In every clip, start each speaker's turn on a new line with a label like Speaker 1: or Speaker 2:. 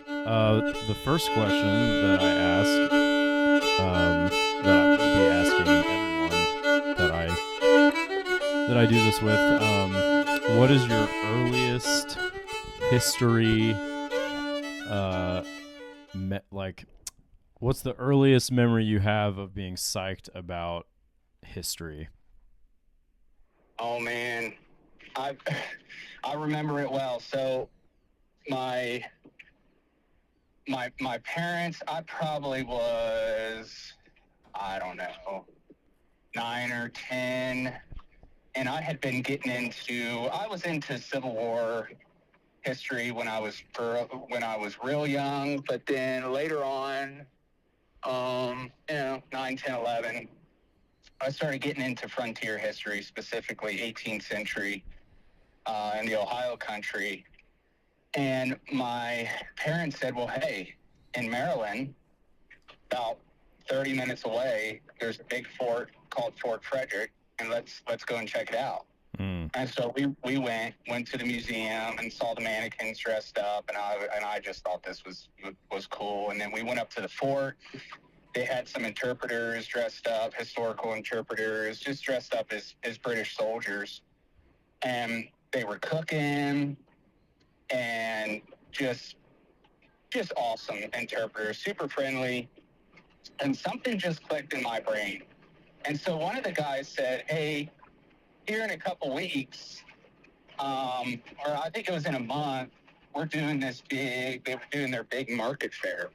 Speaker 1: The first question that I ask, that I will be asking everyone that I do this with, what is your earliest history? Uh, like, what's the earliest memory you have of being psyched about history?
Speaker 2: Oh man, I I remember it well. So my my parents, I probably was, I don't know, 9 or 10, and I was into Civil War history when I was real young, but then later on, 9, 10, 11, I started getting into frontier history, specifically 18th century in the Ohio country. And my parents said, well, hey, in Maryland, about 30 minutes away, there's a big fort called Fort Frederick, and let's go and check it out.
Speaker 1: Mm.
Speaker 2: And so we went to the museum and saw the mannequins dressed up, and I just thought this was cool. And then we went up to the fort. They had some interpreters dressed up, historical interpreters, just dressed up as British soldiers, and they were cooking and just awesome interpreters, super friendly, and something just clicked in my brain. And so one of the guys said, hey, here in a couple weeks, or I think it was in a month, they were doing their big market fair.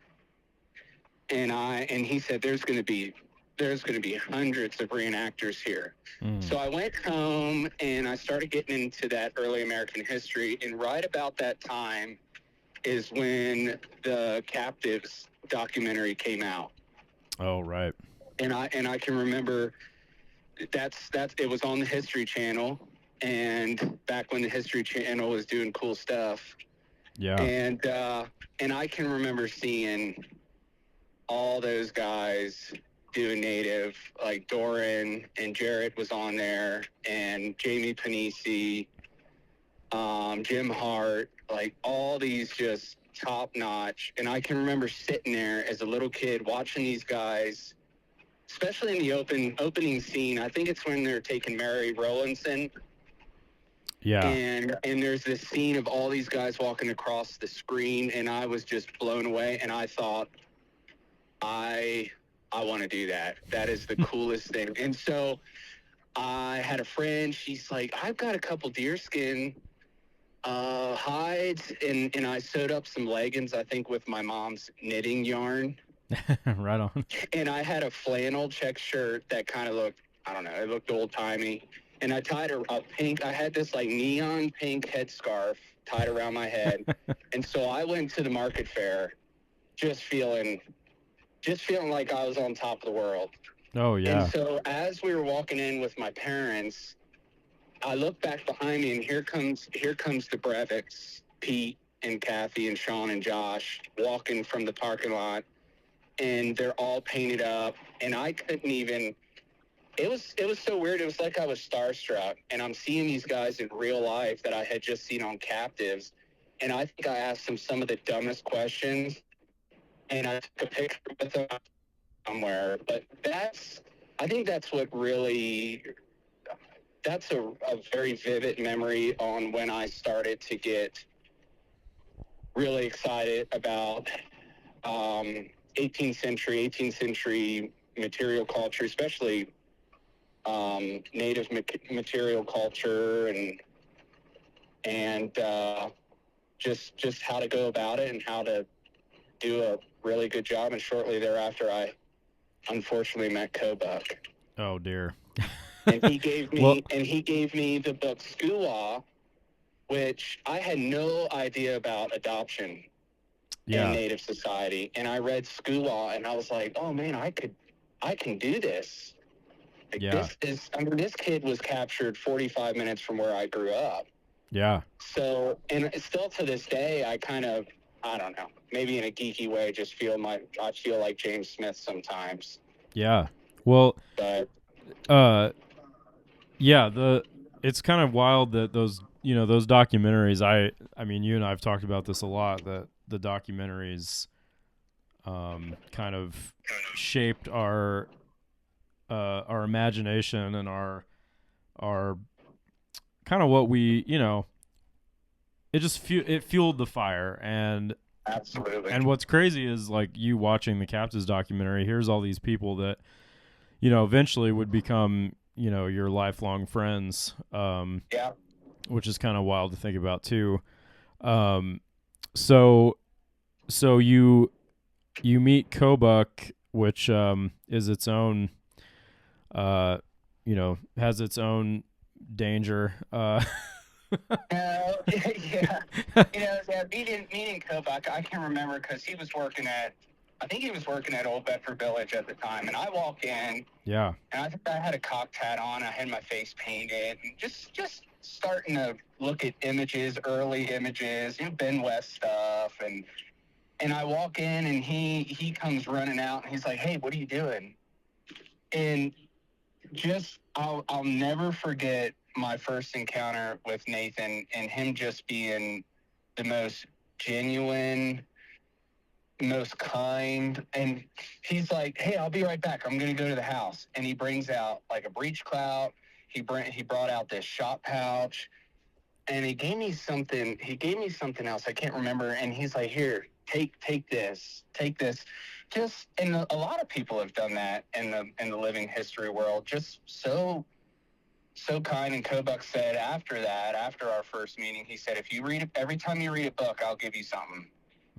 Speaker 2: And he said, there's going to be hundreds of reenactors here.
Speaker 1: Mm.
Speaker 2: So I went home and I started getting into that early American history. And right about that time is when the Captives documentary came out.
Speaker 1: Oh, right.
Speaker 2: And I can remember that's it was on the History Channel, and back when the History Channel was doing cool stuff.
Speaker 1: Yeah.
Speaker 2: And I can remember seeing all those guys doing native, like Doran and Jarrett was on there, and Jamie Panisi, Jim Hart, like all these just top notch. And I can remember sitting there as a little kid watching these guys, especially in the opening scene. I think it's when they're taking Mary Rowlandson.
Speaker 1: Yeah.
Speaker 2: And there's this scene of all these guys walking across the screen, and I was just blown away. And I thought, I want to do that. That is the coolest thing. And so I had a friend. She's like, I've got a couple deerskin hides, and I sewed up some leggings, I think, with my mom's knitting yarn.
Speaker 1: Right on.
Speaker 2: And I had a flannel check shirt that kind of looked, I don't know, it looked old timey. And I tied a pink, I had this like neon pink headscarf tied around my head. And so I went to the market fair just feeling like I was on top of the world.
Speaker 1: Oh, yeah.
Speaker 2: And so as we were walking in with my parents, I look back behind me, and here comes the Brevicks, Pete and Kathy and Sean and Josh, walking from the parking lot, and they're all painted up, and I couldn't even. It was so weird. It was like I was starstruck, and I'm seeing these guys in real life that I had just seen on Captives, and I think I asked them some of the dumbest questions, and I took a picture with them somewhere. But I think that's what really, that's a very vivid memory on when I started to get really excited about 18th century material culture, especially native material culture, and just how to go about it and how to do a really good job. And shortly thereafter, I unfortunately met Kobuck.
Speaker 1: Oh, dear.
Speaker 2: And he gave me
Speaker 1: Well,
Speaker 2: the book Skuwa, which I had no idea about adoption in
Speaker 1: yeah.
Speaker 2: Native society. And I read Skuwa, and I was like, oh man, I can do this. Like,
Speaker 1: Yeah.
Speaker 2: this kid was captured 45 minutes from where I grew up.
Speaker 1: Yeah.
Speaker 2: So, and still to this day, I don't know, maybe in a geeky way, I feel like James Smith sometimes.
Speaker 1: Yeah. Well,
Speaker 2: But
Speaker 1: uh, yeah, it's kind of wild that those those documentaries. I mean, you and I've talked about this a lot. That the documentaries, kind of shaped our imagination and our kind of what we, it just it fueled the fire.
Speaker 2: Absolutely.
Speaker 1: And what's crazy is like you watching the Captives documentary. Here's all these people that eventually would become your lifelong friends.
Speaker 2: Yeah.
Speaker 1: Which is kind of wild to think about too. So you meet Kobuk, which is its own, has its own danger.
Speaker 2: Yeah. Yeah, meeting Kobuk, I can remember because he was working I think he was working at Old Bedford Village at the time, and I walk in,
Speaker 1: Yeah.
Speaker 2: and I think I had a cocked hat on, I had my face painted, and just starting to look at early images, Ben West stuff, and I walk in, and he comes running out, and he's like, "Hey, what are you doing?" And I'll never forget my first encounter with Nathan and him just being the most genuine, most kind. And he's like, "Hey, I'll be right back. I'm going to go to the house." And he brings out like a breech clout. He brought out this shot pouch, and he gave me something. He gave me something else. I can't remember. And he's like, "Here, take this. And a lot of people have done that in the living history world. Just so kind." And Kobuk said after our first meeting, he said, every time you read a book, I'll give you something.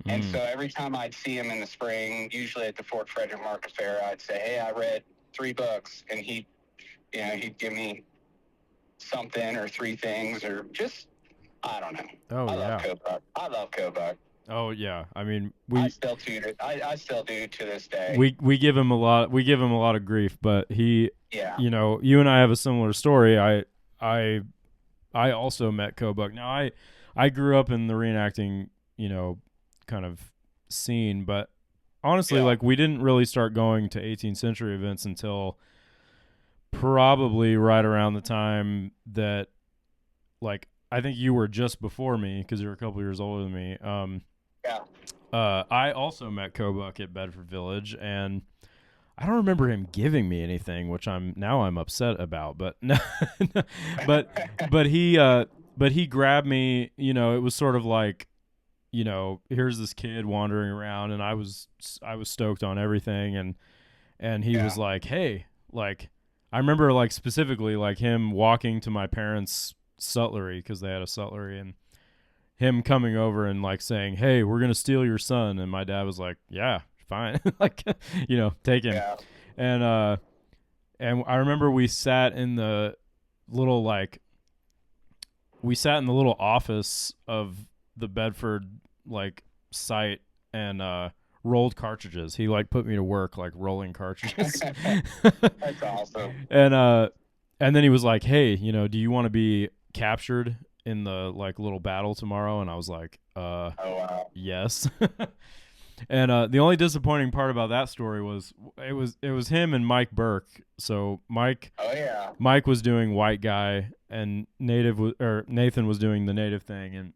Speaker 2: And so every time I'd see him in the spring, usually at the Fort Frederick Market Fair, I'd say, "Hey, I read 3 books," and he'd give me something or 3 things, or just, I don't know.
Speaker 1: Oh,
Speaker 2: I
Speaker 1: yeah.
Speaker 2: love Kobuk.
Speaker 1: Oh yeah. I mean,
Speaker 2: I still do to this day.
Speaker 1: we give him a lot. We give him a lot of grief, but he,
Speaker 2: Yeah.
Speaker 1: you and I have a similar story. I also met Kobuk. Now I grew up in the reenacting, kind of scene, but honestly,
Speaker 2: Yeah.
Speaker 1: like we didn't really start going to 18th century events until probably right around the time that, like, I think you were just before me because you're a couple years older than me.
Speaker 2: Yeah.
Speaker 1: I also met Kobuk at Bedford Village, and I don't remember him giving me anything, which I'm upset about. But but he grabbed me. It was sort of like, here's this kid wandering around, and I was stoked on everything, and he was like, "Hey," like I remember like specifically like him walking to my parents' sutlery because they had a sutlery, and him coming over and like saying, "Hey, we're gonna steal your son," and my dad was like, "Yeah, fine," like take him.
Speaker 2: Yeah.
Speaker 1: And I remember we sat in the little office of the Bedford like site and rolled cartridges. He like put me to work like rolling cartridges.
Speaker 2: That's awesome.
Speaker 1: And then he was like, "Hey, do you want to be captured in the like little battle tomorrow?" And I was like,
Speaker 2: Oh, wow.
Speaker 1: yes." And the only disappointing part about that story was it was him and Mike Burke. So Mike was doing white guy, and Nathan was doing the native thing,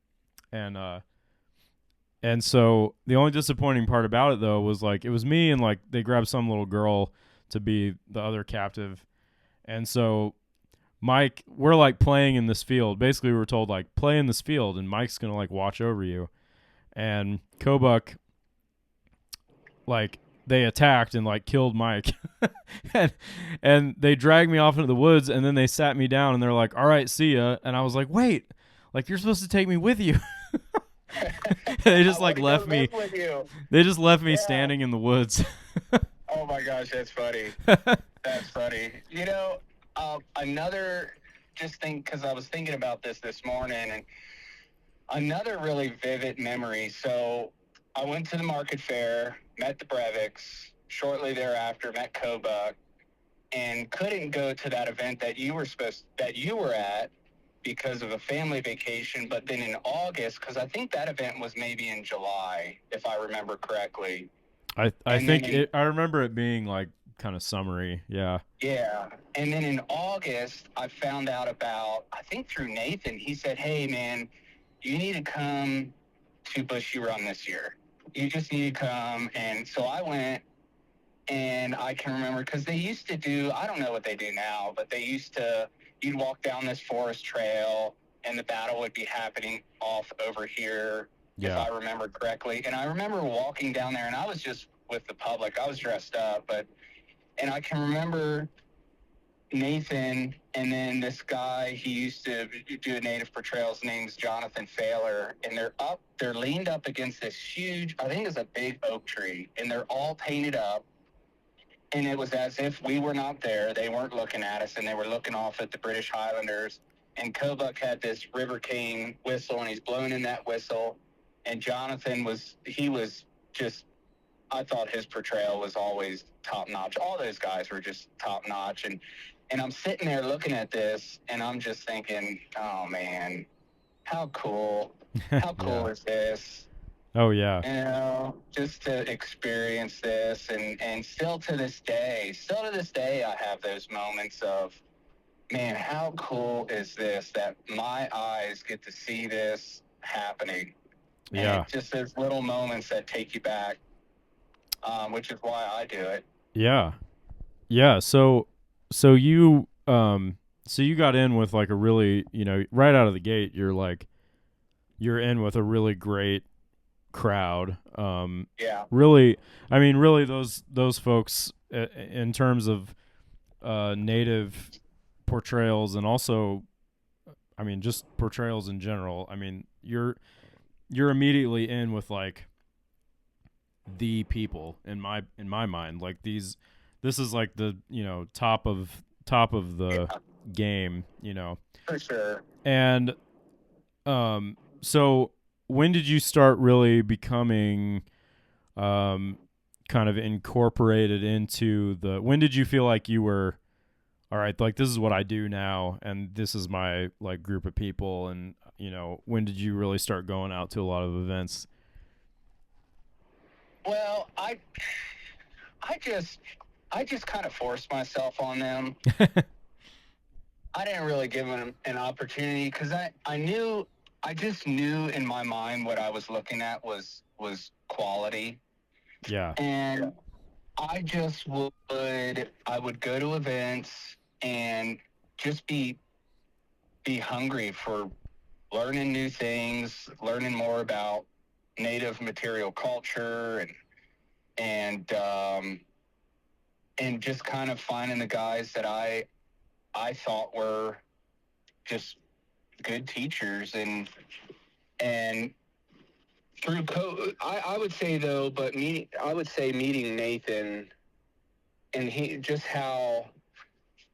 Speaker 1: and so the only disappointing part about it though was like it was me, and like they grabbed some little girl to be the other captive, and so Mike, we're like playing in this field. Basically, we were told like play in this field, and Mike's gonna like watch over you. And Kobuk, like they attacked and like killed Mike, and they dragged me off into the woods, and then they sat me down, and they're like, "All right, see ya." And I was like, "Wait, like you're supposed to take me with you." They just like left me. They just left me standing in the woods.
Speaker 2: Oh my gosh, that's funny. That's funny. Another just thing, because I was thinking about this morning, and another really vivid memory. So I went to the market fair, met the Brevicks, shortly thereafter met Kobuk, and couldn't go to that event that you were at because of a family vacation. But then in August, because I think that event was maybe in July, if I remember correctly.
Speaker 1: I remember it being like kind of summary. Yeah.
Speaker 2: Yeah. And then in August, I found out about, I think through Nathan, he said, hey, man, you need to come to Bushy Run this year. You just need to come. And so I went, and I can remember because they used to do, I don't know what they do now, but they used to, you'd walk down this forest trail and the battle would be happening off over here, if
Speaker 1: Yeah.
Speaker 2: I remember correctly. And I remember walking down there, and I was just with the public. I was dressed up, and I can remember Nathan, and then this guy, he used to do a native portrayal. His name's Jonathan Failer, and they're leaned up against this huge, I think it's a big oak tree, and they're all painted up. And it was as if we were not there. They weren't looking at us, and they were looking off at the British Highlanders. And Kobuk had this River King whistle, and he's blowing in that whistle. And Jonathan he was just, I thought his portrayal was always top notch. All those guys were just top notch. And I'm sitting there looking at this, and I'm just thinking, oh man, how cool. How cool
Speaker 1: Yeah.
Speaker 2: is this?
Speaker 1: Oh yeah.
Speaker 2: You know, just to experience this, and still to this day, I have those moments of, man, how cool is this that my eyes get to see this happening? And
Speaker 1: Yeah.
Speaker 2: it's just those little moments that take you back, which is why I do it.
Speaker 1: Yeah. Yeah. So you so you got in with like a really, right out of the gate, you're in with a really great crowd.
Speaker 2: Yeah,
Speaker 1: Really, I mean, really, those folks in terms of native portrayals, and also, I mean, just portrayals in general. I mean, you're immediately in with like the people in my mind. Like this is like the top of the
Speaker 2: yeah,
Speaker 1: game.
Speaker 2: for sure.
Speaker 1: And so when did you start really becoming kind of incorporated into when did you feel like you were, all right, like this is what I do now, and this is my like group of people, and when did you really start going out to a lot of events?
Speaker 2: Well, I just kind of forced myself on them. I didn't really give them an opportunity because I just knew in my mind what I was looking at was quality.
Speaker 1: Yeah.
Speaker 2: And I would go to events and just be hungry for learning new things, learning more about native material culture, and and just kind of finding the guys that I thought were just good teachers, and through I would say though, but I would say meeting Nathan, and he just how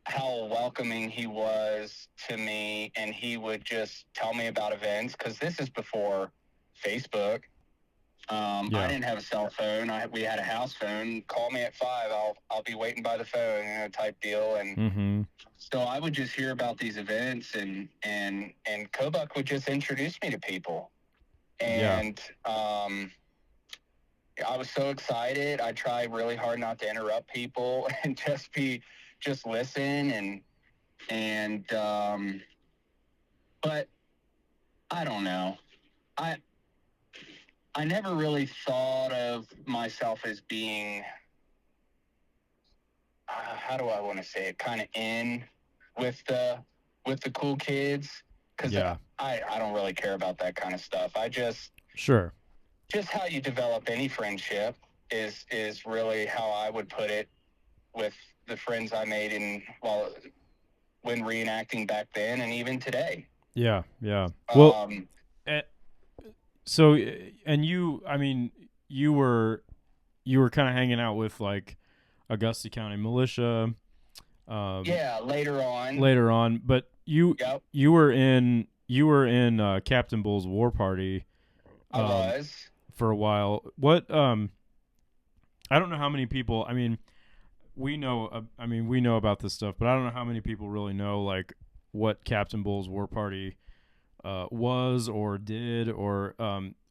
Speaker 2: welcoming he was to me, and he would just tell me about events, because this is before Facebook. I
Speaker 1: Yeah.
Speaker 2: didn't have a cell phone. We had a house phone. Call me at 5. I'll be waiting by the phone, type deal. And
Speaker 1: Mm-hmm.
Speaker 2: so I would just hear about these events, and Kobuk would just introduce me to people.
Speaker 1: Yeah.
Speaker 2: And I was so excited. I tried really hard not to interrupt people and just listen, and but I don't know. I I never really thought of myself as being, how do I want to say it, kind of in with the cool kids, because
Speaker 1: Yeah.
Speaker 2: I don't really care about that kind of stuff. I
Speaker 1: Sure.
Speaker 2: just how you develop any friendship is really how I would put it with the friends I made when reenacting back then, and even today.
Speaker 1: Yeah. Yeah. Well,
Speaker 2: Um,
Speaker 1: eh, so and I mean, you were kind of hanging out with like Augusta County militia
Speaker 2: yeah,
Speaker 1: later on, but
Speaker 2: yep,
Speaker 1: you were in Captain Bull's war party
Speaker 2: I was.
Speaker 1: for a while. What I don't know how many people, I mean, we know about this stuff, but I don't know how many people really know like what Captain Bull's war party was or did, or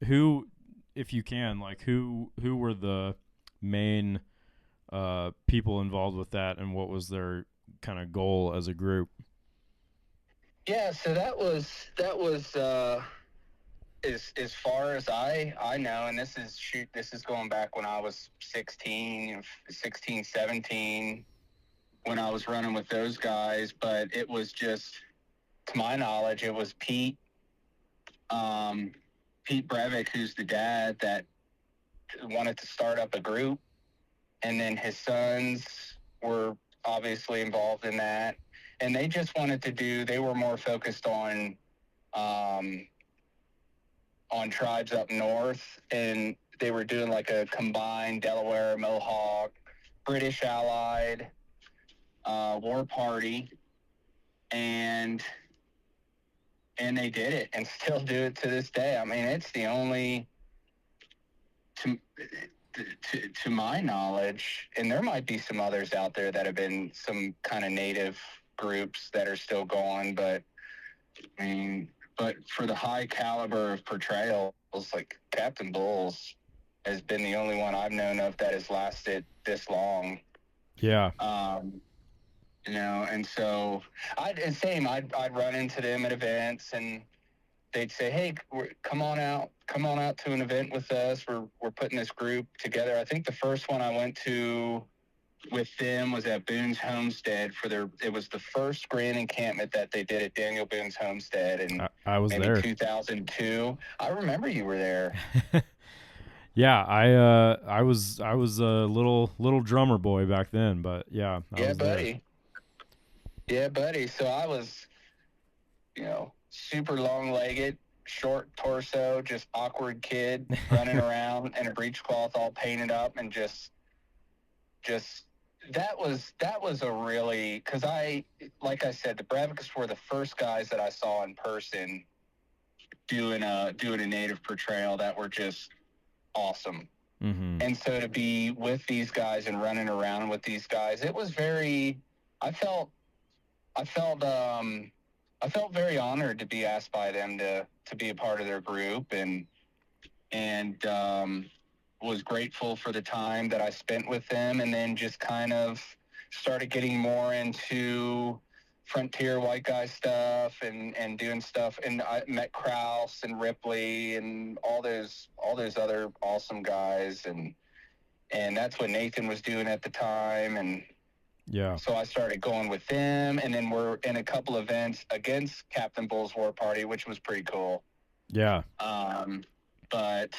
Speaker 1: who, if you can, like who were the main people involved with that, and what was their kind of goal as a group?
Speaker 2: Yeah, so that was as far as I know, and this is going back when I was 16, 17, when I was running with those guys. But it was just, to my knowledge, it was Pete Breivik, who's the dad, that wanted to start up a group, and then his sons were obviously involved in that, and they just wanted to do. They were more focused um, on tribes up north, and they were doing like a combined Delaware, Mohawk, British Allied war party, and they did it, and still do it to this day. I mean, it's the only, to my knowledge, and there might be some others out there that have been some kind of native groups that are still going, but I mean, but for the high caliber of portrayals, like Captain Bulls has been the only one I've known of that has lasted this long.
Speaker 1: Yeah.
Speaker 2: And so I'd run into them at events, and they'd say, "Hey, come on out to an event with us. We're putting this group together." I think the first one I went to with them was at Boone's Homestead it was the first grand encampment that they did at Daniel Boone's Homestead in
Speaker 1: I was
Speaker 2: maybe
Speaker 1: there.
Speaker 2: 2002. I remember you were there.
Speaker 1: Yeah, I was a little drummer boy back then, but yeah, I was
Speaker 2: buddy.
Speaker 1: there.
Speaker 2: Yeah, buddy. So I was, super long-legged, short torso, just awkward kid running around in a breechcloth all painted up, and just that was a really, because like I said, the Breivicks were the first guys that I saw in person doing a native portrayal that were just awesome.
Speaker 1: Mm-hmm.
Speaker 2: And so to be with these guys and running around with these guys, it was very, I felt very honored to be asked by them to be a part of their group, and was grateful for the time that I spent with them, and then just kind of started getting more into frontier white guy stuff and doing stuff. And I met Kraus and Ripley and all those other awesome guys, and that's what Nathan was doing at the time. And
Speaker 1: yeah,
Speaker 2: so I started going with them, and then we're in a couple events against Captain Bull's War Party, which was pretty cool.
Speaker 1: Yeah.
Speaker 2: But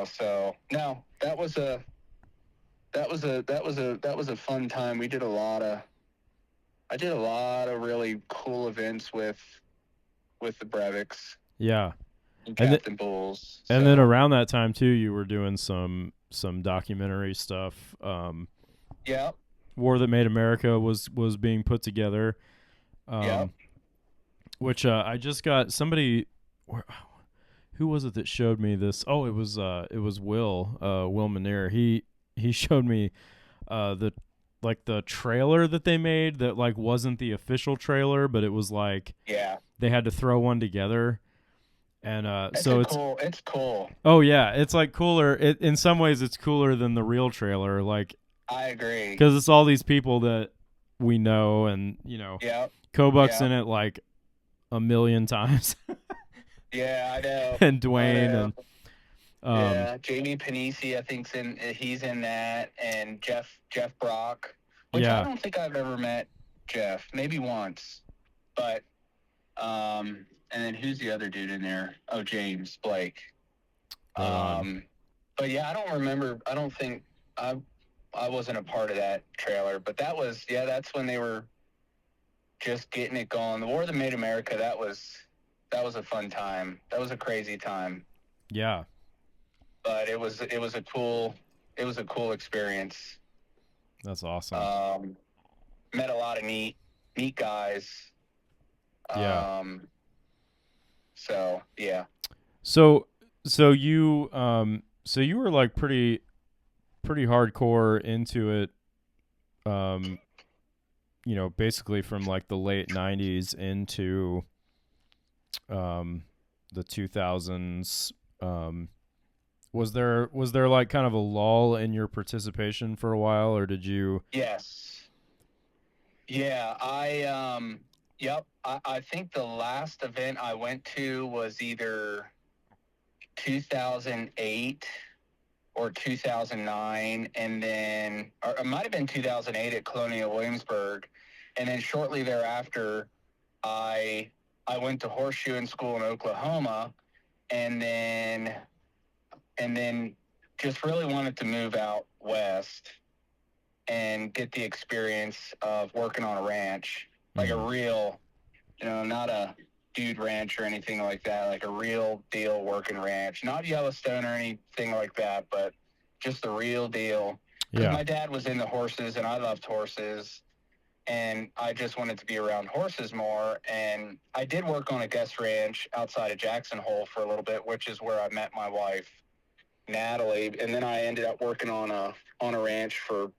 Speaker 2: so no, that was a fun time. I did a lot of really cool events with the Breivicks.
Speaker 1: Yeah.
Speaker 2: And Captain Bulls.
Speaker 1: And then around that time too, you were doing some documentary stuff.
Speaker 2: Yeah.
Speaker 1: War That Made America was being put together.
Speaker 2: Yeah.
Speaker 1: Which I just got somebody. Who was it that showed me this? Oh, it was Will Manier. He showed me the trailer that they made that like wasn't the official trailer, but it was like they had to throw one together. And it's
Speaker 2: cool.
Speaker 1: Oh yeah, it's like cooler. In some ways it's cooler than the real trailer. Like
Speaker 2: I agree,
Speaker 1: because it's all these people that we know, and Kobuk's in it like a million times.
Speaker 2: Yeah, I know.
Speaker 1: And Dwayne
Speaker 2: and Jamie Panisi, I think he's in that, and Jeff Brock, which I don't think I've ever met Jeff, maybe once, but and then who's the other dude in there? Oh, James Blake. But yeah, I don't remember. I don't think I wasn't a part of that trailer, but that's when they were just getting it going. The War That Made America, that was a fun time. That was a crazy time.
Speaker 1: Yeah.
Speaker 2: But it was a cool experience.
Speaker 1: That's awesome.
Speaker 2: Met a lot of neat guys.
Speaker 1: Yeah.
Speaker 2: So yeah.
Speaker 1: So you were like pretty hardcore into it. Basically from like the late 90s into the 2000s, was there like kind of a lull in your participation for a while, or did you?
Speaker 2: Yes. Yeah, yep. I think the last event I went to was either 2008 or 2009, and then, or it might have been 2008 at Colonial Williamsburg, and then shortly thereafter, I I went to horseshoeing school in Oklahoma, and then just really wanted to move out west and get the experience of working on a ranch, like a real, not a dude ranch or anything like that, like a real deal working ranch, not Yellowstone or anything like that, but just the real deal. Because my dad was into horses and I loved horses, and I just wanted to be around horses more. And I did work on a guest ranch outside of Jackson Hole for a little bit, which is where I met my wife, Natalie. And then I ended up working on a ranch for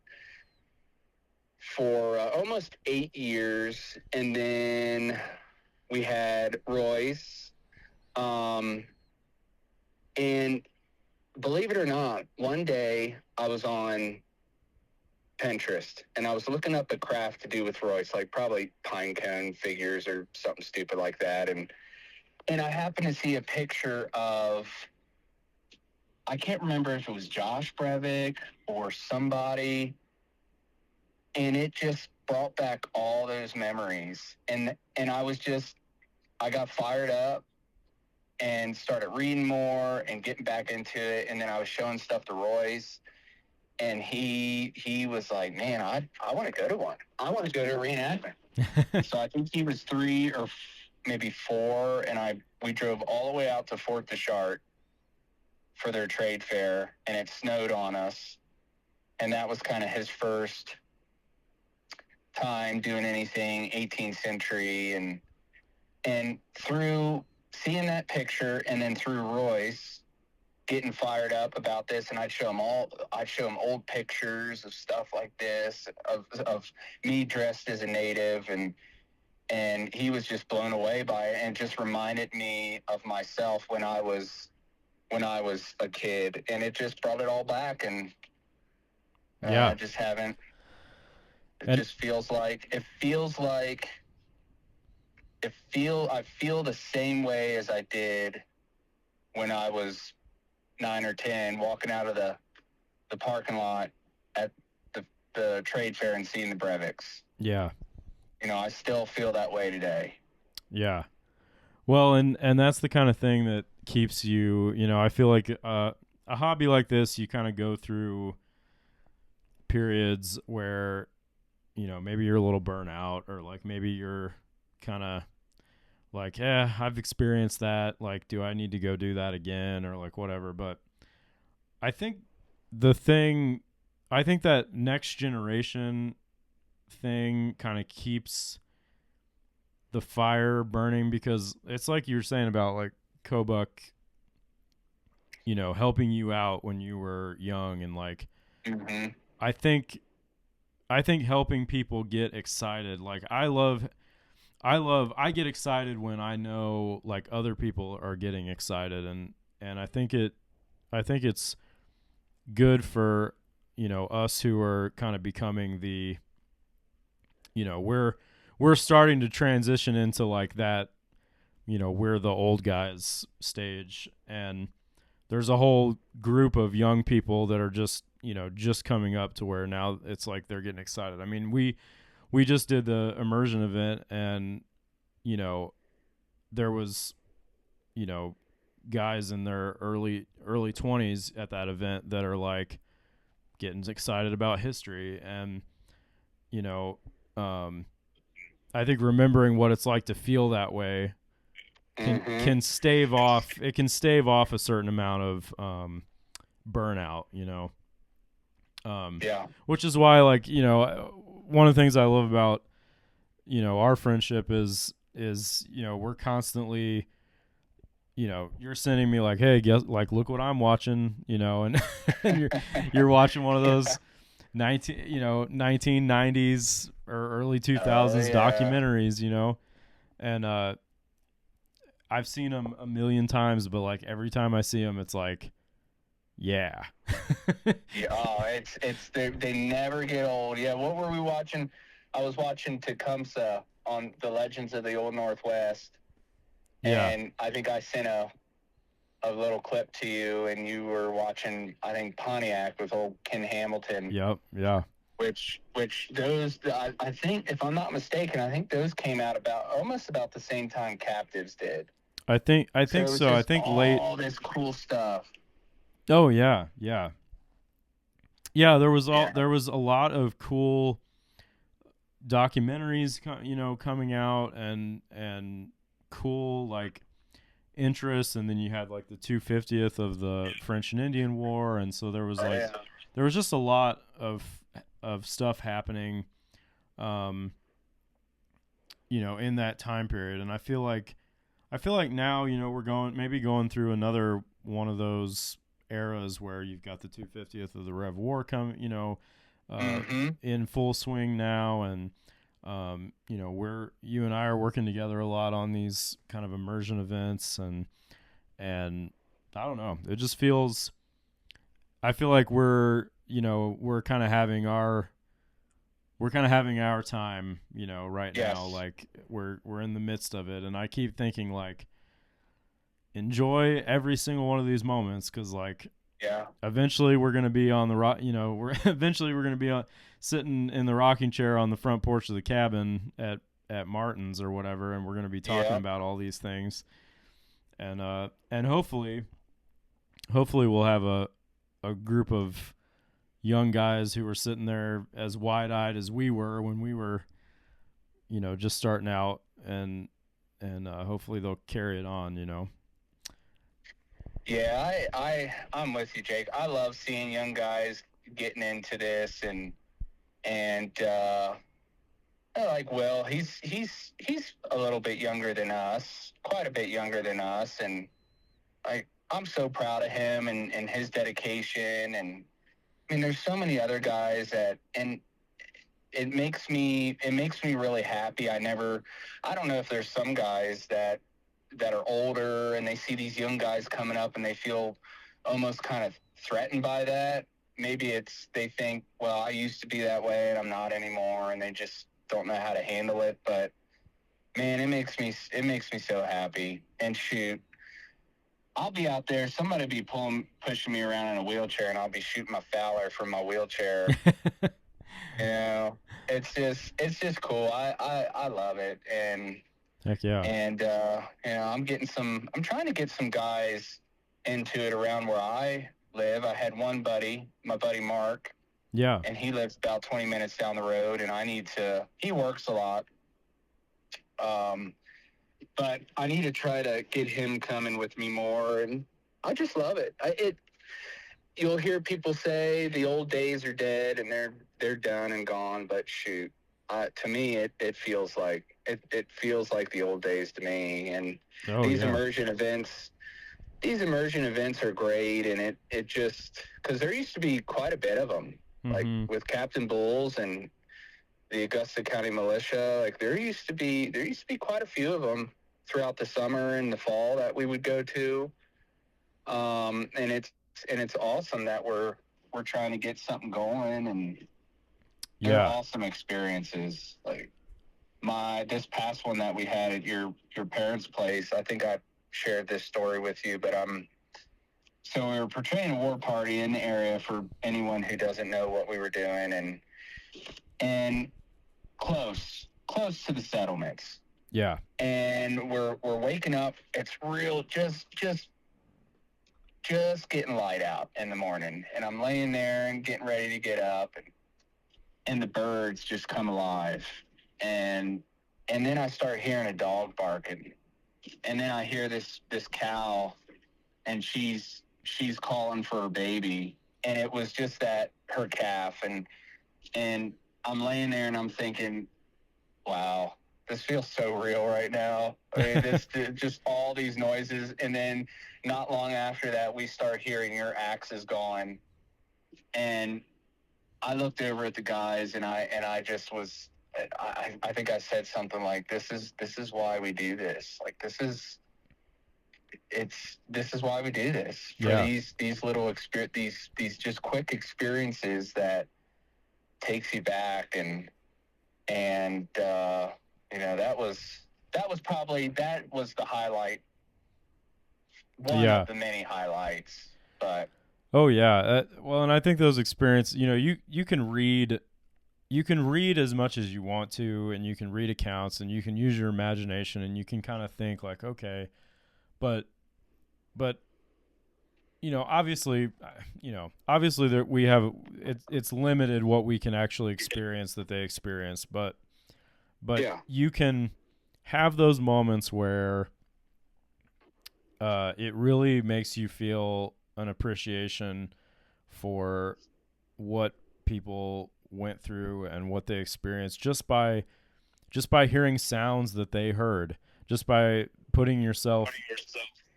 Speaker 2: almost 8 years, and then we had Royce. And believe it or not, one day I was on Pinterest and I was looking up a craft to do with Royce, like probably pine cone figures or something stupid like that. And I happened to see a picture of, I can't remember if it was Josh Brevik or somebody, and it just brought back all those memories. And I got fired up and started reading more and getting back into it. And then I was showing stuff to Royce, and he was like, man, I want to go to one. I want to go to a reenactment. So I think he was 3 or maybe 4, and we drove all the way out to Fort Frederick for their trade fair, and it snowed on us. And that was kind of his first time doing anything 18th century. And through seeing that picture, and then through Royce getting fired up about this, and I'd show him old pictures of stuff like this, of me dressed as a native, and he was just blown away by it, and just reminded me of myself when I was a kid, and it just brought it all back. And I just haven't. I feel the same way as I did when I was 9 or 10, walking out of the parking lot at the trade fair and seeing the Breviks.
Speaker 1: Yeah.
Speaker 2: I still feel that way today.
Speaker 1: Yeah. Well, and that's the kind of thing that keeps you, I feel like a hobby like this, you kind of go through periods where, maybe you're a little burnt out, or like maybe you're kind of like, I've experienced that. Like, do I need to go do that again, or like whatever? But I think that next generation thing kind of keeps the fire burning, because it's like you're saying about like Kobuk, helping you out when you were young, and like,
Speaker 2: mm-hmm.
Speaker 1: I think helping people get excited. Like I get excited when I know like other people are getting excited, and I think it's good for, us who are kind of becoming the, we're starting to transition into like that, we're the old guys stage, and there's a whole group of young people that are just coming up to where now it's like they're getting excited. I mean, we just did the immersion event, and there was guys in their early 20s at that event that are like getting excited about history, and I think remembering what it's like to feel that way can stave off a certain amount of burnout, which is why, like, one of the things I love about our friendship is we're constantly, you're sending me like, hey, guess, like, look what I'm watching, and, and you're watching one of those 1990s or early 2000s documentaries, and I've seen them a million times, but like every time I see them, it's like Yeah.
Speaker 2: Yeah, oh, it's they never get old. Yeah, what were we watching? I was watching Tecumseh on the Legends of the Old Northwest,
Speaker 1: Yeah.
Speaker 2: and I think I sent a little clip to you, and you were watching, I think, Pontiac with old Ken Hamilton.
Speaker 1: Yep. Yeah.
Speaker 2: Which those I think, if I'm not mistaken, I think those came out about almost about the same time Captives did.
Speaker 1: I think
Speaker 2: So it was
Speaker 1: so. I
Speaker 2: just
Speaker 1: think late.
Speaker 2: all this cool stuff.
Speaker 1: Oh yeah. Yeah. Yeah,
Speaker 2: Yeah.
Speaker 1: there was a lot of cool documentaries, coming out, and cool like interests, and then you had like the 250th of the French and Indian War, and so there was
Speaker 2: Oh,
Speaker 1: like
Speaker 2: yeah.
Speaker 1: there was just a lot of stuff happening, um, in that time period, and I feel like now we're going through another one of those eras where you've got the 250th of the Rev War coming,
Speaker 2: Mm-hmm.
Speaker 1: in full swing now, and you and I are working together a lot on these kind of immersion events, and I don't know, it just feels. I feel like we're kind of having our time, right now.
Speaker 2: Yes.
Speaker 1: Like we're in the midst of it, and I keep thinking like enjoy every single one of these moments, because like
Speaker 2: Yeah.
Speaker 1: eventually we're gonna be on the rock. We're eventually we're gonna be sitting in the rocking chair on the front porch of the cabin at Martin's or whatever, and we're gonna be talking
Speaker 2: Yeah.
Speaker 1: about all these things, and hopefully we'll have a group of young guys who were sitting there as wide-eyed as we were when we were just starting out, and hopefully they'll carry it on.
Speaker 2: Yeah. I'm with you, Jake. I love seeing young guys getting into this, and I like Will. He's a little bit younger than us, quite a bit younger than us, and I'm so proud of him and his dedication. And I mean, there's so many other guys and it makes me really happy. I don't know if there's some guys that are older and they see these young guys coming up and they feel almost kind of threatened by that. Maybe they think, well, I used to be that way and I'm not anymore, and they just don't know how to handle it. But man, it makes me so happy. And shoot, I'll be out there, somebody be pushing me around in a wheelchair, and I'll be shooting my Fowler from my wheelchair. You know, it's just cool. I love it. and
Speaker 1: Heck yeah.
Speaker 2: and I'm trying to get some guys into it around where I live. I had one buddy, my buddy Mark,
Speaker 1: Yeah.
Speaker 2: and he lives about 20 minutes down the road, and he works a lot. Um, but I need to try to get him coming with me more, and I just love it. You'll hear people say the old days are dead and they're done and gone, but shoot, to me it feels like it feels like the old days to me. And
Speaker 1: Oh
Speaker 2: these
Speaker 1: yeah.
Speaker 2: immersion events these immersion events are great, and it just, because there used to be quite a bit of them, like
Speaker 1: Mm-hmm.
Speaker 2: with Captain Bulls and the Augusta County Militia. Like there used to be quite a few of them throughout the summer and the fall that we would go to. And it's awesome that we're trying to get something going, and they're
Speaker 1: Yeah.
Speaker 2: awesome experiences. Like this past one that we had at your parents' place, I think I shared this story with you, but so we were portraying a war party in the area for anyone who doesn't know what we were doing, and close to the settlements.
Speaker 1: Yeah.
Speaker 2: And we're waking up. It's real, just getting light out in the morning, and I'm laying there and getting ready to get up, and the birds just come alive, and then I start hearing a dog barking, and then I hear this cow, and she's calling for her baby, and it was just that, her calf. And I'm laying there and I'm thinking, wow, this feels so real right now. I mean, this just all these noises, and then not long after that, we start hearing your axes going, and I looked over at the guys, and I just was. I think I said something like, "This is why we do this. Like, this is this is why we do this, for
Speaker 1: Yeah.
Speaker 2: these little these just quick experiences that takes you back. And that was probably, that was the highlight, one
Speaker 1: Yeah.
Speaker 2: of the many highlights. But
Speaker 1: Oh yeah. Well, and I think those experiences, you can read as much as you want to, and you can read accounts, and you can use your imagination, and you can kind of think like, okay, but obviously there we have it's limited what we can actually experience that they experience, but
Speaker 2: yeah,
Speaker 1: you can have those moments where it really makes you feel an appreciation for what people went through and what they experienced just by hearing sounds that they heard, just by putting yourself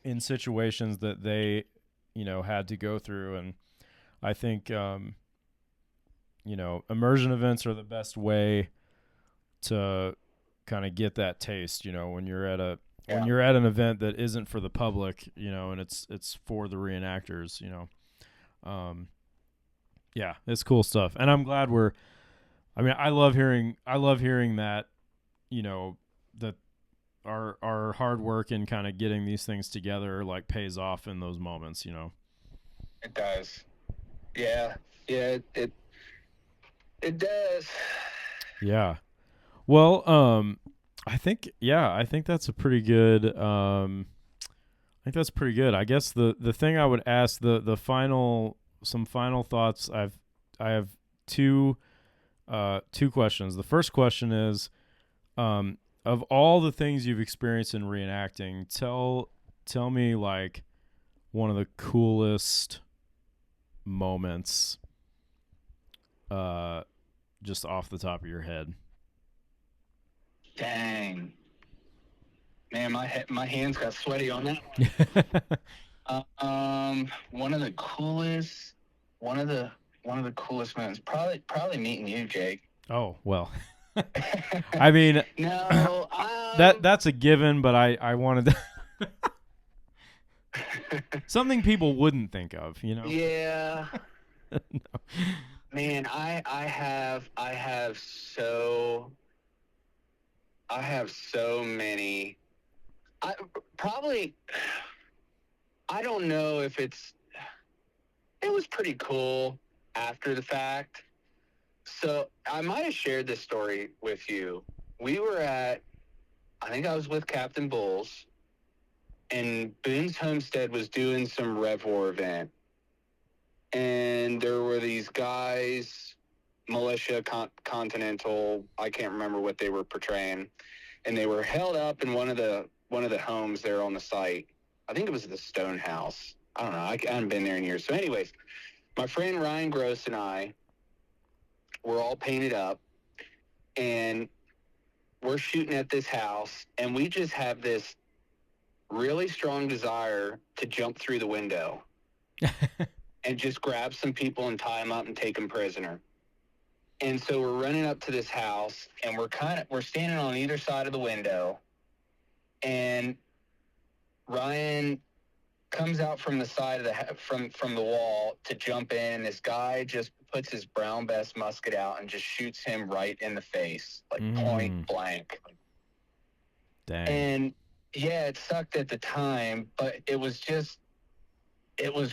Speaker 1: in situations that they had to go through. And I think immersion events are the best way to kind of get that taste, when you're at
Speaker 2: yeah.
Speaker 1: an event that isn't for the public, and it's for the reenactors. um yeah, it's cool stuff. And I'm glad I love hearing that, that our hard work in kind of getting these things together like pays off in those moments.
Speaker 2: It does. Yeah, yeah. It does.
Speaker 1: Yeah. Well, I think that's a pretty good. I think that's pretty good. I guess the thing I would ask, the final some final thoughts. I have two questions. The first question is, of all the things you've experienced in reenacting, tell me like one of the coolest moments, just off the top of your head.
Speaker 2: Dang, man, my hands got sweaty on that one. One of the coolest moments, probably meeting you, Jake.
Speaker 1: Oh well. I mean,
Speaker 2: no,
Speaker 1: that's a given, but I wanted something people wouldn't think of,
Speaker 2: Yeah.
Speaker 1: No.
Speaker 2: Man, I have so many. I probably, I don't know if it was pretty cool after the fact. So I might have shared this story with you. We were I think I was with Captain Bulls, and Boone's Homestead was doing some Rev War event. And there were these guys, militia, Continental, I can't remember what they were portraying. And they were held up in one of the homes there on the site. I think it was the Stone House. I don't know. I haven't been there in years. So anyways, my friend Ryan Gross and I were all painted up, and we're shooting at this house, and we just have this really strong desire to jump through the window and just grab some people and tie them up and take them prisoner. And so we're running up to this house, and we're standing on either side of the window, and Ryan comes out from the side of from the wall to jump in, and this guy just puts his Brown Bess musket out and just shoots him right in the face, like point blank.
Speaker 1: Dang.
Speaker 2: And yeah, it sucked at the time, but it was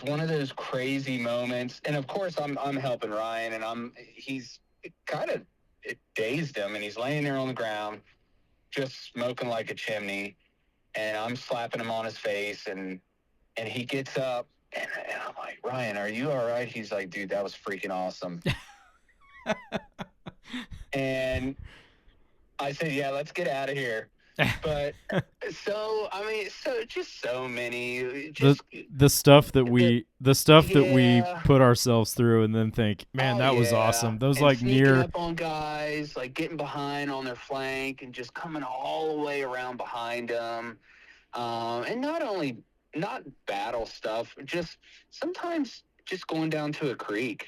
Speaker 2: one of those crazy moments. And of course, I'm helping Ryan, and he's kind of, it dazed him, and he's laying there on the ground, just smoking like a chimney. And I'm slapping him on his face, and he gets up, and I'm like, Ryan, are you all right? He's like, dude, that was freaking awesome. And I said, yeah, let's get out of here. But so just so many, just
Speaker 1: the stuff that we put ourselves through and then think, man, that was awesome. Those,
Speaker 2: and
Speaker 1: like,
Speaker 2: sneaking up on guys, like getting behind on their flank and just coming all the way around behind them. And not battle stuff, just sometimes just going down to a creek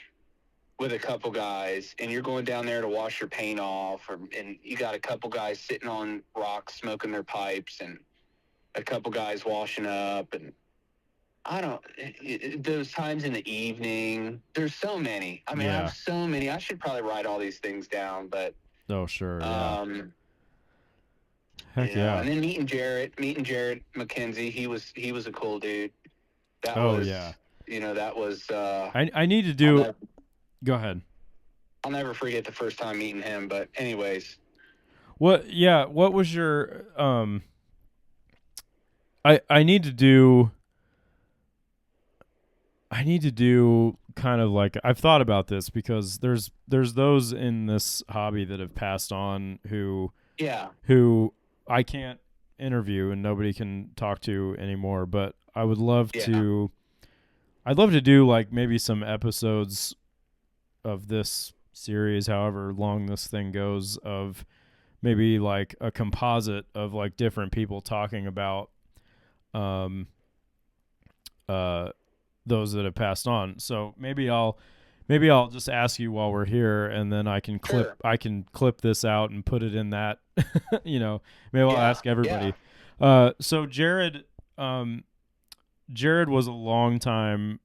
Speaker 2: with a couple guys, and you're going down there to wash your paint off, and you got a couple guys sitting on rocks smoking their pipes, and a couple guys washing up, and I don't, those times in the evening, there's so many. I mean, I have
Speaker 1: Yeah.
Speaker 2: so many. I should probably write all these things down, but,
Speaker 1: Oh, sure. Yeah. Heck
Speaker 2: and
Speaker 1: yeah.
Speaker 2: then meeting Jared McKenzie, he was a cool dude. That
Speaker 1: Oh,
Speaker 2: was,
Speaker 1: yeah.
Speaker 2: that was,
Speaker 1: I need to
Speaker 2: I'll
Speaker 1: do.
Speaker 2: never,
Speaker 1: Go ahead.
Speaker 2: I'll never forget the first time meeting him. But anyways,
Speaker 1: What? Yeah. What was your I need to do. I need to do kind of like I've thought about this because there's those in this hobby that have passed on
Speaker 2: yeah,
Speaker 1: who I can't interview and nobody can talk to anymore, but I would love
Speaker 2: yeah,
Speaker 1: to I'd love to do like maybe some episodes of this series, however long this thing goes, of maybe like a composite of like different people talking about um uh those that have passed on. So maybe I'll just ask you while we're here, and then
Speaker 2: sure,
Speaker 1: I can clip this out and put it in that. Maybe I'll
Speaker 2: yeah,
Speaker 1: ask
Speaker 2: yeah,
Speaker 1: everybody. So Jared was a long time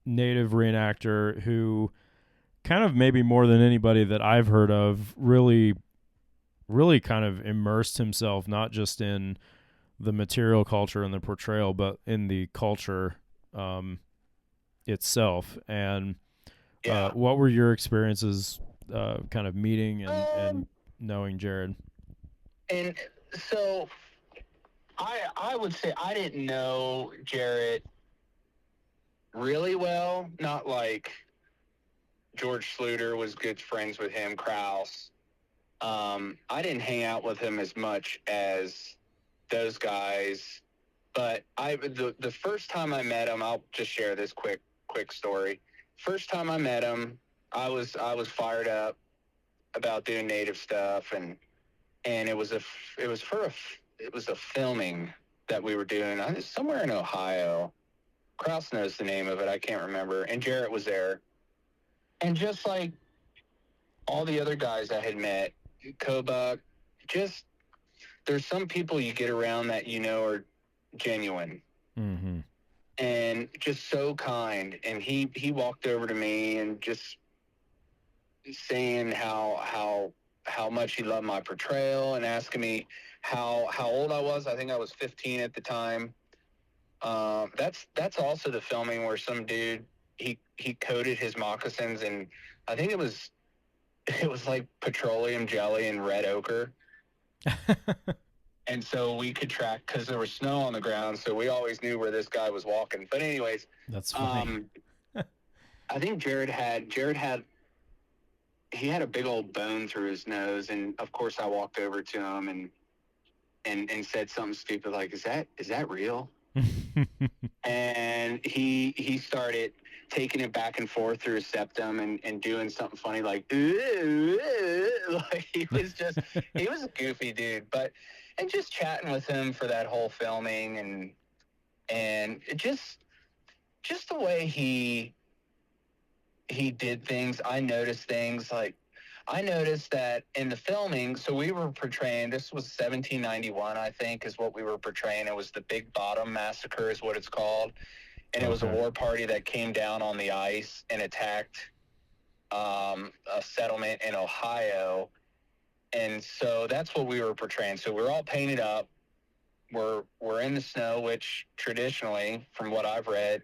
Speaker 1: native reenactor who kind of maybe more than anybody that I've heard of really kind of immersed himself not just in the material culture and the portrayal, but in the culture um, itself. And
Speaker 2: yeah.
Speaker 1: what were your experiences, kind of meeting and
Speaker 2: Um,
Speaker 1: knowing Jared?
Speaker 2: and so I would say I didn't know Jarrett really well. Not like George Sluter was good friends with him, Kraus. I didn't hang out with him as much as those guys. But the first time I met him, I'll just share this quick story. First time I met him, I was fired up about doing native stuff, and it was for it was a filming that we were doing. I was somewhere in Ohio. Kraus knows the name of it. I can't remember. And Jarrett was there. And just like all the other guys I had met, Kobach, just there's some people you get around that are genuine
Speaker 1: Mm-hmm.
Speaker 2: and just so kind. And he walked over to me and just saying how much he loved my portrayal and asking me how old I was. I think I was 15 at the time. That's also the filming where some dude he coated his moccasins, and I think it was like petroleum jelly and red ochre. And so we could track because there was snow on the ground, so we always knew where this guy was walking. But anyways,
Speaker 1: That's funny.
Speaker 2: I think Jared had he had a big old bone through his nose, and of course I walked over to him and said something stupid like, is that real? And he started taking it back and forth through his septum and doing something funny like, like he was a goofy dude, but and just chatting with him for that whole filming and just the way he did things. I noticed that in the filming, so we were portraying, this was 1791, I think, is what we were portraying. It was the Big Bottom Massacre is what it's called. And it was a
Speaker 1: Okay.
Speaker 2: war party that came down on the ice and attacked a settlement in Ohio. And so that's what we were portraying. So we're all painted up. We're in the snow, which traditionally, from what I've read,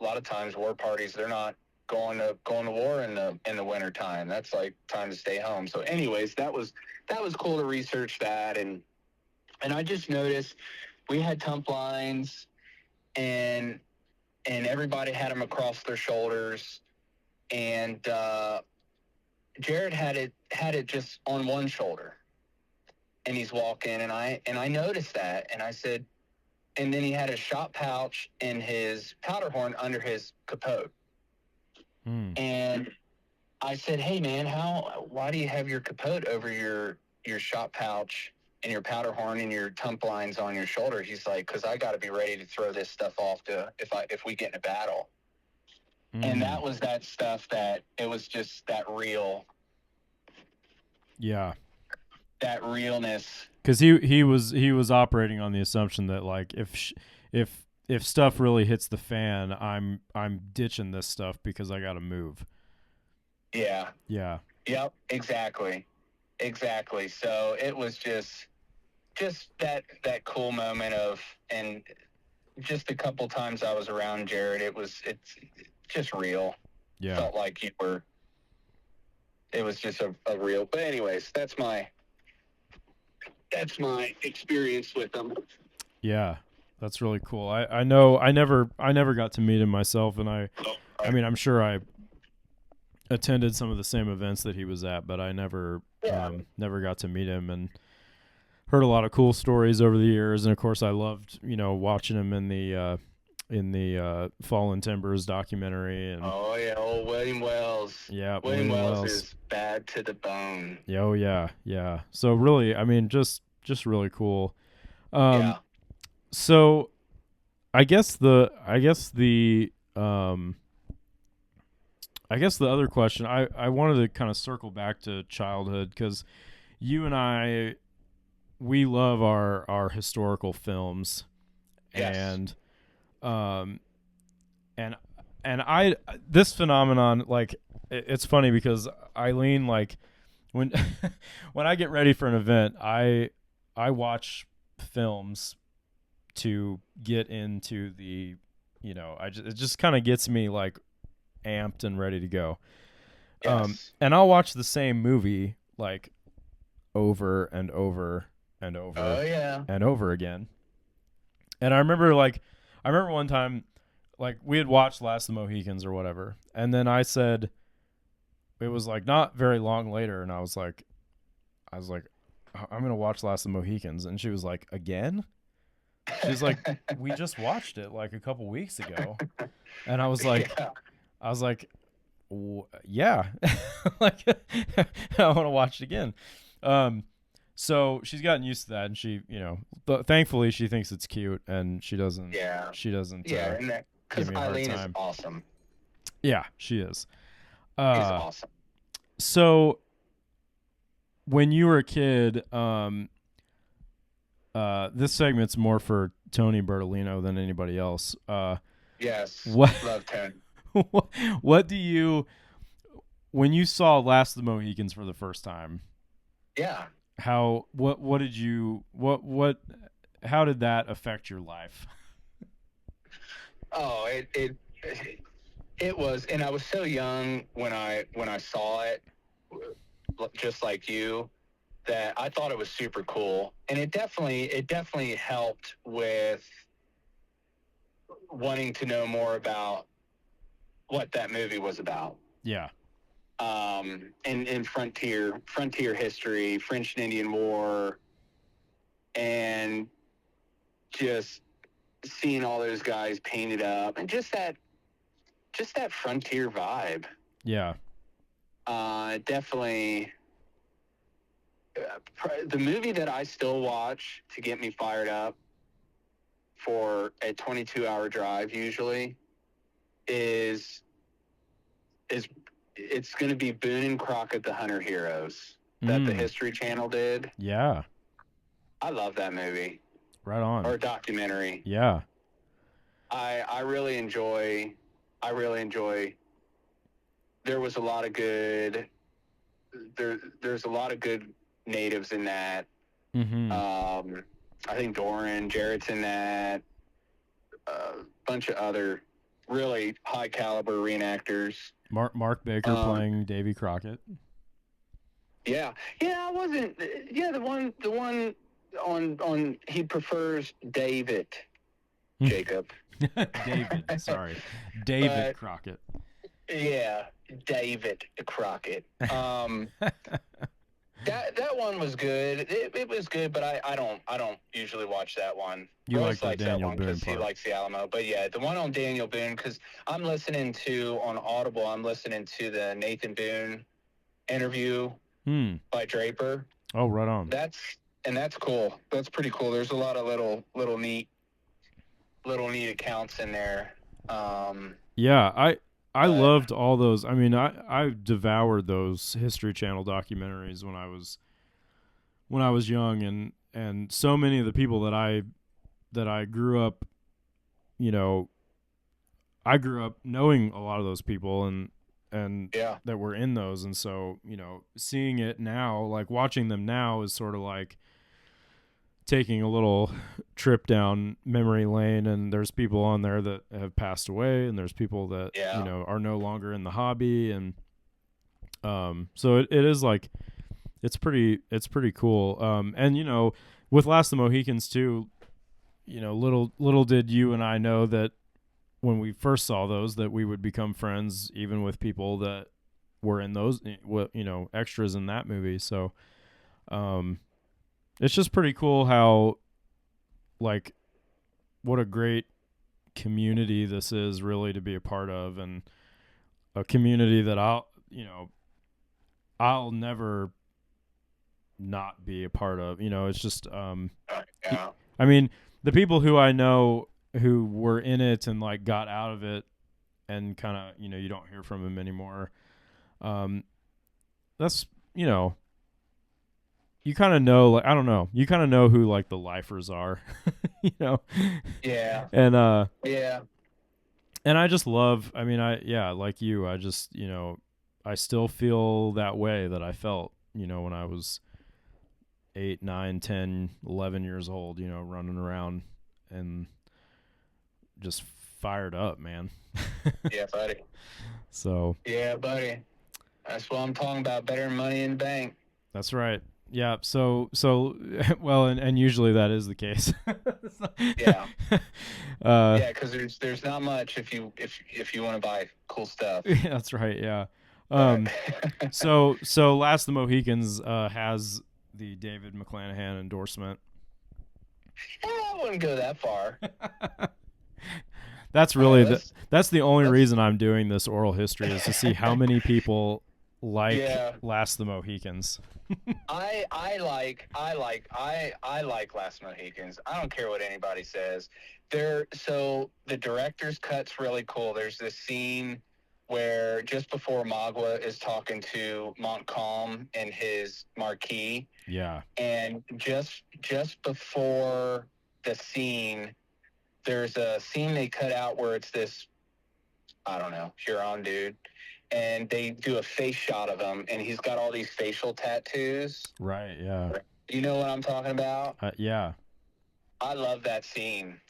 Speaker 2: a lot of times war parties, they're not going to war in the winter time. That's like time to stay home. So anyways, that was cool to research that, and I just noticed we had tump lines and everybody had them across their shoulders, and Jared had it just on one shoulder, and he's walking, and I noticed that, and I said, and then he had a shot pouch and his powder horn under his capote.
Speaker 1: Mm.
Speaker 2: And I said, "Hey man, why do you have your capote over your shot pouch and your powder horn and your tump lines on your shoulder?" He's like, "Cause I got to be ready to throw this stuff off to if we get in a battle." And
Speaker 1: Mm.
Speaker 2: that was that stuff that it was just
Speaker 1: Yeah.
Speaker 2: that realness
Speaker 1: because he was operating on the assumption that like if stuff really hits the fan, I'm ditching this stuff because I got to move.
Speaker 2: Yeah.
Speaker 1: Yeah.
Speaker 2: Yep. Exactly. Exactly. So it was just that cool moment of, and just a couple times I was around Jared, it's just real.
Speaker 1: Yeah.
Speaker 2: Felt like it was just a real. But anyways, that's my experience with them.
Speaker 1: Yeah. That's really cool. I know I never got to meet him myself, and I mean I'm sure I attended some of the same events that he was at, but I never got to meet him, and heard a lot of cool stories over the years. And of course I loved watching him in the Fallen Timbers documentary. And
Speaker 2: Oh yeah, old William Wells.
Speaker 1: yeah,
Speaker 2: William Wells is bad to the bone.
Speaker 1: Oh yeah. So really, I mean, just really cool.
Speaker 2: Yeah.
Speaker 1: So I guess the other question, I wanted to kind of circle back to childhood, because you and I, we love our historical films.
Speaker 2: Yes.
Speaker 1: And I this phenomenon, like, it's funny because Eileen, like, when when I get ready for an event, I watch films to get into the, it just kind of gets me like amped and ready to go.
Speaker 2: Yes.
Speaker 1: And I'll watch the same movie like over and over and over
Speaker 2: Oh yeah.
Speaker 1: and over again. And I remember one time, like, we had watched Last of the Mohicans or whatever, and then I said, it was like not very long later, and I was like, I'm gonna watch Last of the Mohicans, and she was like, again? She's like, we just watched it like a couple weeks ago, and I was like, yeah, like I want to watch it again. So she's gotten used to that, and she, thankfully she thinks it's cute, and she doesn't.
Speaker 2: Yeah.
Speaker 1: Yeah,
Speaker 2: and because Eileen is awesome.
Speaker 1: Yeah, she is.
Speaker 2: She's awesome.
Speaker 1: So when you were a kid, this segment's more for Tony Bertolino than anybody else.
Speaker 2: Yes.
Speaker 1: What?
Speaker 2: Love Tony.
Speaker 1: What do you, when you saw Last of the Mohicans for the first time?
Speaker 2: Yeah.
Speaker 1: How did that affect your life?
Speaker 2: Oh, it was, and I was so young when I saw it, just like you, that I thought it was super cool, and it definitely helped with wanting to know more about what that movie was about.
Speaker 1: Yeah.
Speaker 2: And frontier history, French and Indian War, and just seeing all those guys painted up, and just that frontier vibe.
Speaker 1: Yeah.
Speaker 2: Definitely. The movie that I still watch to get me fired up for a 22-hour drive usually is it's going to be Boone and Crockett, the Hunter Heroes, that the History Channel did.
Speaker 1: Yeah.
Speaker 2: I love that movie.
Speaker 1: Right on.
Speaker 2: Or documentary.
Speaker 1: Yeah.
Speaker 2: I really enjoy. There was a lot of good. There's a lot of good natives in that.
Speaker 1: Mm-hmm.
Speaker 2: I think Jarrett's in that. A bunch of other really high caliber reenactors.
Speaker 1: Mark Baker playing Davy Crockett.
Speaker 2: Yeah, I wasn't. Yeah, the one on he prefers David. Jacob.
Speaker 1: David Crockett.
Speaker 2: Yeah, David Crockett. That one was good. It was good, but I don't usually watch that one.
Speaker 1: You
Speaker 2: Rose
Speaker 1: like the Daniel Boone
Speaker 2: because he
Speaker 1: part.
Speaker 2: likes the Alamo. But yeah, the one on Daniel Boone, because I'm listening to on Audible. I'm listening to the Nathan Boone interview by Draper.
Speaker 1: Oh, right on.
Speaker 2: That's cool. That's pretty cool. There's a lot of little neat accounts in there.
Speaker 1: Yeah, I loved all those. I mean, I devoured those History Channel documentaries when I was young, and so many of the people that I grew up, you know, I grew up knowing a lot of those people, and
Speaker 2: Yeah.
Speaker 1: that were in those, and so, you know, seeing it now, like watching them now is sort of like taking a little trip down memory lane, and there's people on there that have passed away, and there's people that,
Speaker 2: Yeah.
Speaker 1: you know, are no longer in the hobby, and so it is like it's pretty cool. And you know, with Last of the Mohicans too, you know, little did you and I know that when we first saw those, that we would become friends even with people that were in those, you know, extras in that movie. So it's just pretty cool how, like, what a great community this is really to be a part of, and a community that I'll never not be a part of. You know, it's just
Speaker 2: Yeah.
Speaker 1: I mean, the people who I know who were in it and like got out of it and kind of, you know, you don't hear from them anymore. That's, you know, you kind of know, like, I don't know, you kind of know who like the lifers are, you know.
Speaker 2: Yeah.
Speaker 1: And and I just love, I mean, like you, I just, you know, I still feel that way that I felt, you know, when I was 8, 9, 10, 11 years old, you know, running around and just fired up, man.
Speaker 2: Yeah, buddy.
Speaker 1: So
Speaker 2: Yeah, buddy. That's what I'm talking about. Better than money in the bank.
Speaker 1: that's right. Yeah. So well, and usually that is the case.
Speaker 2: Yeah.
Speaker 1: uh,
Speaker 2: Yeah, because there's not much if you want to buy cool stuff.
Speaker 1: yeah, that's right. Yeah.
Speaker 2: Right.
Speaker 1: So Last of the Mohicans has the David McClanahan endorsement.
Speaker 2: I wouldn't go that far.
Speaker 1: That's really that's the only
Speaker 2: let's-
Speaker 1: reason I'm doing this oral history, is to see how many people like
Speaker 2: Yeah.
Speaker 1: Last of the Mohicans.
Speaker 2: I like Last Mohicans. I don't care what anybody says. So the director's cut's really cool. There's this scene where just before Magua is talking to Montcalm in his marquee,
Speaker 1: Yeah.
Speaker 2: and just before the scene, there's a scene they cut out where it's this, I don't know, Huron dude, and they do a face shot of him, and he's got all these facial tattoos.
Speaker 1: Right. Yeah.
Speaker 2: You know what I'm talking about?
Speaker 1: Yeah.
Speaker 2: I love that scene.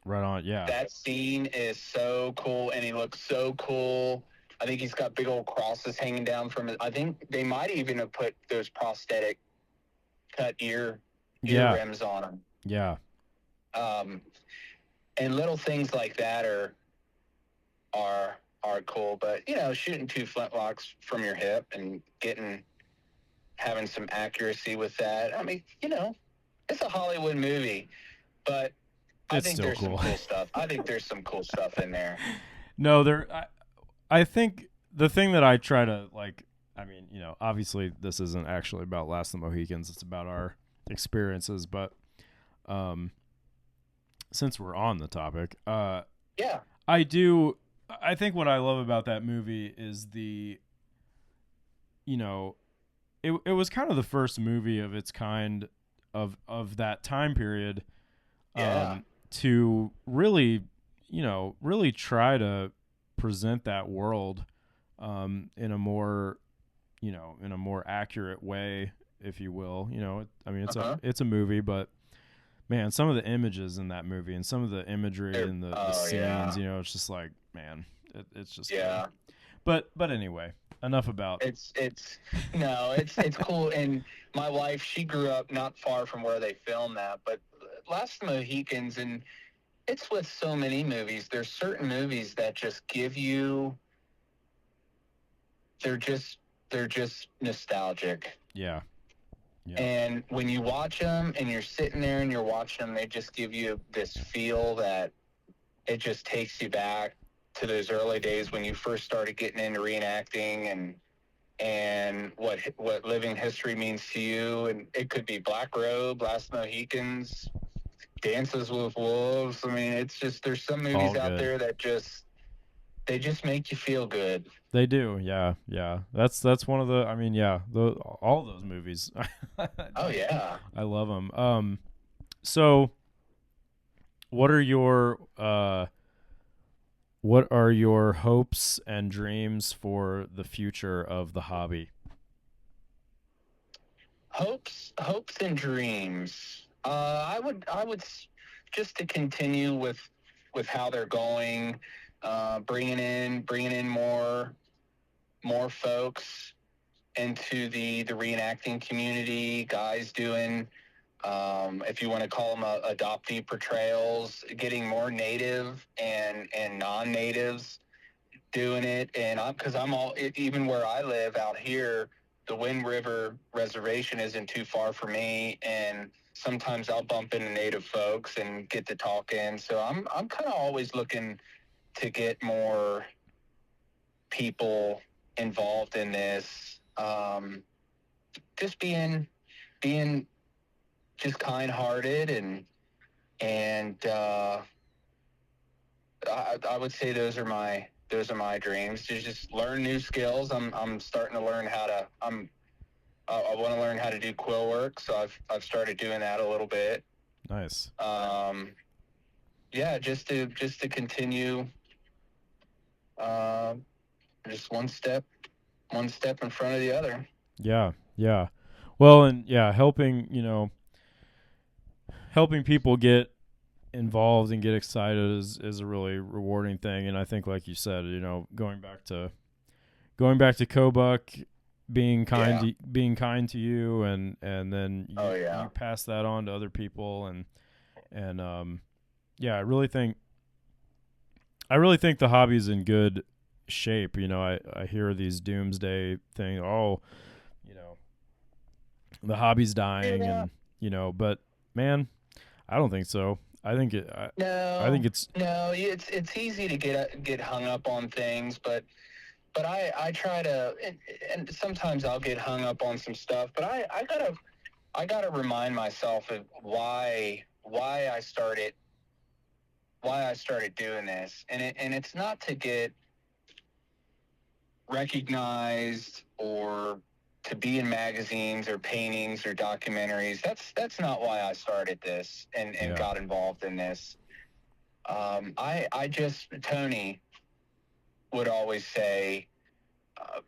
Speaker 1: Right on. Yeah.
Speaker 2: That scene is so cool, and he looks so cool. I think he's got big old crosses hanging down from it. I think they might even have put those prosthetic cut ear rims on him.
Speaker 1: Yeah.
Speaker 2: And little things like that are cool. But, you know, shooting 2 flintlocks from your hip and having some accuracy with that. I mean, you know, it's a Hollywood movie, but I think there's some cool stuff. I think there's some cool stuff in there.
Speaker 1: No, I think the thing that I try to, like, I mean, you know, obviously this isn't actually about Last of the Mohicans. It's about our experiences, but since we're on the topic,
Speaker 2: yeah,
Speaker 1: I think what I love about that movie is you know, it was kind of the first movie of its kind of that time period, to really, you know, really try to present that world in a more, you know, in a more accurate way, if you will. You know, I mean, it's a movie, but man, some of the images in that movie and some of the imagery and the scenes, you know, it's just like, man, it's just good. But anyway, enough about
Speaker 2: it's cool. And my wife, she grew up not far from where they filmed that, but Last of the Mohicans, and it's with so many movies. There's certain movies that just give you, they're just nostalgic.
Speaker 1: Yeah.
Speaker 2: And when you watch them and you're sitting there and you're watching them, they just give you this feel that it just takes you back to those early days when you first started getting into reenacting and what living history means to you. And it could be Black Robe, Last Mohicans, Dances with Wolves. I mean, it's just, there's some movies out there that just, They just make you feel good.
Speaker 1: They do, yeah, yeah. That's one of the. I mean, yeah, all those movies.
Speaker 2: Oh yeah.
Speaker 1: I love them. So what are your hopes and dreams for the future of the hobby?
Speaker 2: Hopes and dreams. Just to continue with how they're going, bringing in more folks into the reenacting community, guys doing, if you want to call them adoptee portrayals, getting more native and non-natives doing it. And because I'm all, even where I live out here, the Wind River Reservation isn't too far from me, and sometimes I'll bump into native folks and get to talking. So I'm kind of always looking to get more people involved in this. Just being just kind-hearted and I would say those are my dreams, to just learn new skills. I'm starting to learn how to I want to learn how to do quill work, so I've started doing that a little bit.
Speaker 1: Nice.
Speaker 2: Yeah, just to continue, uh, just one step in front of the other.
Speaker 1: Yeah, yeah. Well, and yeah, helping people get involved and get excited is a really rewarding thing. And I think, like you said, going back to Kobuk, being kind to you, and then
Speaker 2: Oh yeah.
Speaker 1: you pass that on to other people, and yeah, I really think the hobby's in good shape. I hear these doomsday thing. Oh, you know, the hobby's dying,
Speaker 2: Yeah.
Speaker 1: and but man, I don't think so. I think
Speaker 2: No,
Speaker 1: it's
Speaker 2: no, it's easy to get hung up on things, but I try to, and sometimes I'll get hung up on some stuff, but I gotta remind myself of why I started doing this, and it's not to get recognized or to be in magazines or paintings or documentaries. That's not why I started this and
Speaker 1: yeah,
Speaker 2: got involved in this. I just, Tony would always say,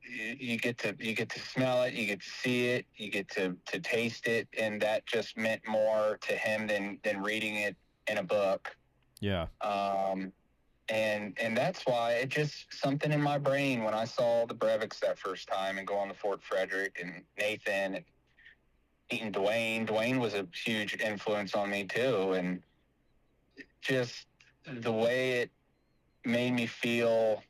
Speaker 2: you get to smell it, you get to see it, you get to taste it, and that just meant more to him than reading it in a book.
Speaker 1: yeah,
Speaker 2: And that's why it just something in my brain when I saw the Brevicks that first time and go on to Fort Frederick and Nathan and meeting Dwayne. Dwayne was a huge influence on me too, and just the way it made me feel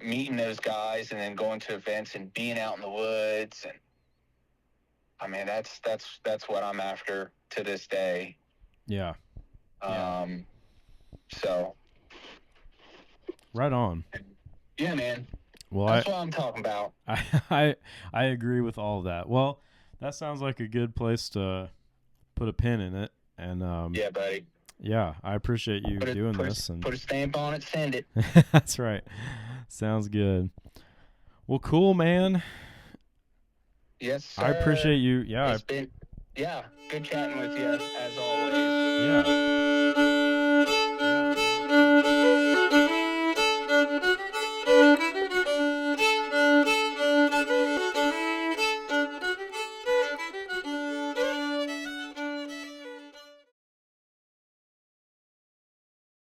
Speaker 2: meeting those guys and then going to events and being out in the woods. And I mean, that's what I'm after to this day.
Speaker 1: yeah, yeah.
Speaker 2: So
Speaker 1: Right on.
Speaker 2: yeah, man,
Speaker 1: Well,
Speaker 2: that's what I'm talking about.
Speaker 1: I agree with all of that. Well, that sounds like a good place to put a pin in it. And
Speaker 2: Yeah, buddy.
Speaker 1: yeah, I appreciate you doing this. And
Speaker 2: Put a stamp on it, send it.
Speaker 1: that's right. Sounds good. Well, cool, man.
Speaker 2: Yes, sir.
Speaker 1: I appreciate you. Yeah,
Speaker 2: It's been, yeah, good chatting with you as always.
Speaker 1: yeah.